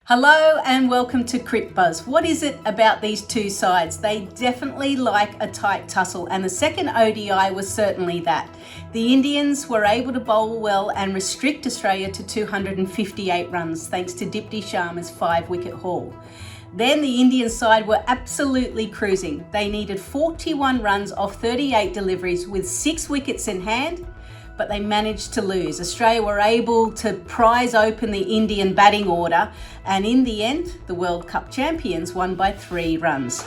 Hello and welcome to Cricbuzz. What is it about these two sides? They definitely like a tight tussle, and the second ODI was certainly that. The Indians were able to bowl well and restrict Australia to 258 runs thanks to Deepti Sharma's 5-wicket haul. Then the Indian side were absolutely cruising. They needed 41 runs off 38 deliveries with 6 wickets in hand, but they managed to lose. Australia were able to prise open the Indian batting order, and in the end, the World Cup champions won by 3 runs.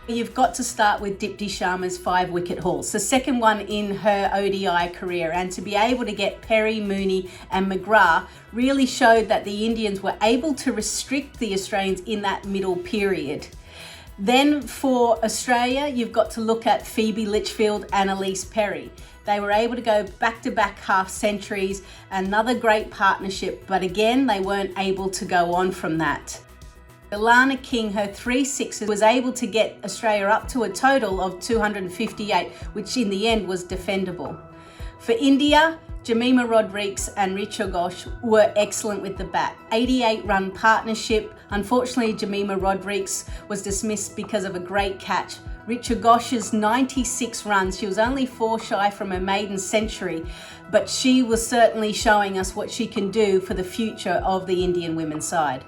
You've got to start with Deepti Sharma's 5-wicket haul. It's the second one in her ODI career, and to be able to get Perry, Mooney and McGrath really showed that the Indians were able to restrict the Australians in that middle period. Then for Australia, you've got to look at Phoebe Litchfield and Elise Perry. They were able to go back-to-back half centuries, another great partnership, but again, they weren't able to go on from that. Alana King, her 3 sixes, was able to get Australia up to a total of 258, which in the end was defendable. For India, Jemimah Rodrigues and Richa Ghosh were excellent with the bat. 88-run partnership. Unfortunately, Jemimah Rodrigues was dismissed because of a great catch. Richa Ghosh's 96 runs, she was only 4 shy from her maiden century, but she was certainly showing us what she can do for the future of the Indian women's side.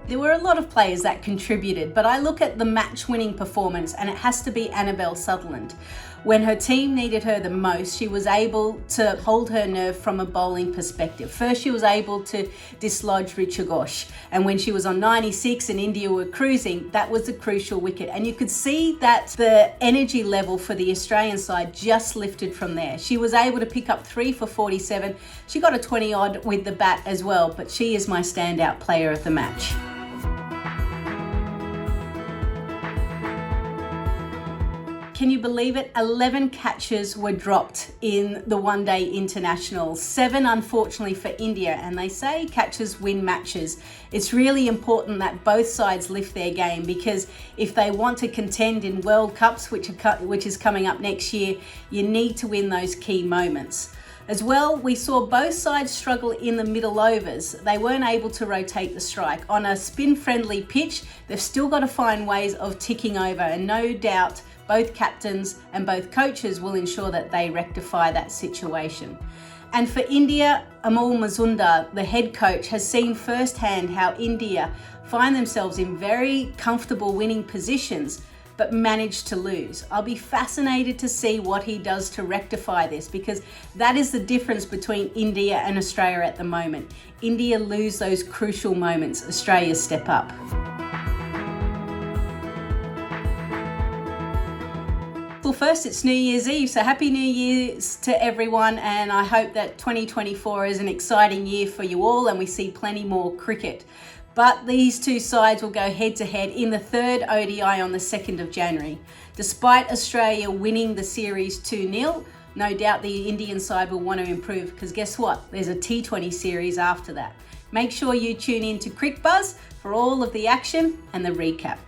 There were a lot of players that contributed, but I look at the match-winning performance and it has to be Annabelle Sutherland. When her team needed her the most, she was able to hold her nerve from a bowling perspective. First, she was able to dislodge Richa Ghosh, and when she was on 96 and India were cruising, that was the crucial wicket. And you could see that the energy level for the Australian side just lifted from there. She was able to pick up 3 for 47. She got a 20-odd with the bat as well, but she is my standout player of the match. Can you believe it? 11 catches were dropped in the one-day internationals, 7 unfortunately for India, and they say catches win matches. It's really important that both sides lift their game, because if they want to contend in World Cups, which is coming up next year, you need to win those key moments. As well, we saw both sides struggle in the middle overs. They weren't able to rotate the strike. On a spin-friendly pitch, they've still got to find ways of ticking over, and no doubt both captains and both coaches will ensure that they rectify that situation. And for India, Amol Mazumdar, the head coach, has seen firsthand how India find themselves in very comfortable winning positions but manage to lose. I'll be fascinated to see what he does to rectify this, because that is the difference between India and Australia at the moment. India lose those crucial moments, Australia step up. Well, first, it's New Year's Eve, so Happy New Year's to everyone, and I hope that 2024 is an exciting year for you all and we see plenty more cricket. But these two sides will go head-to-head in the third ODI on the 2nd of January. Despite Australia winning the series 2-0, no doubt the Indian side will want to improve, because guess what? There's a T20 series after that. Make sure you tune in to Cricbuzz for all of the action and the recap.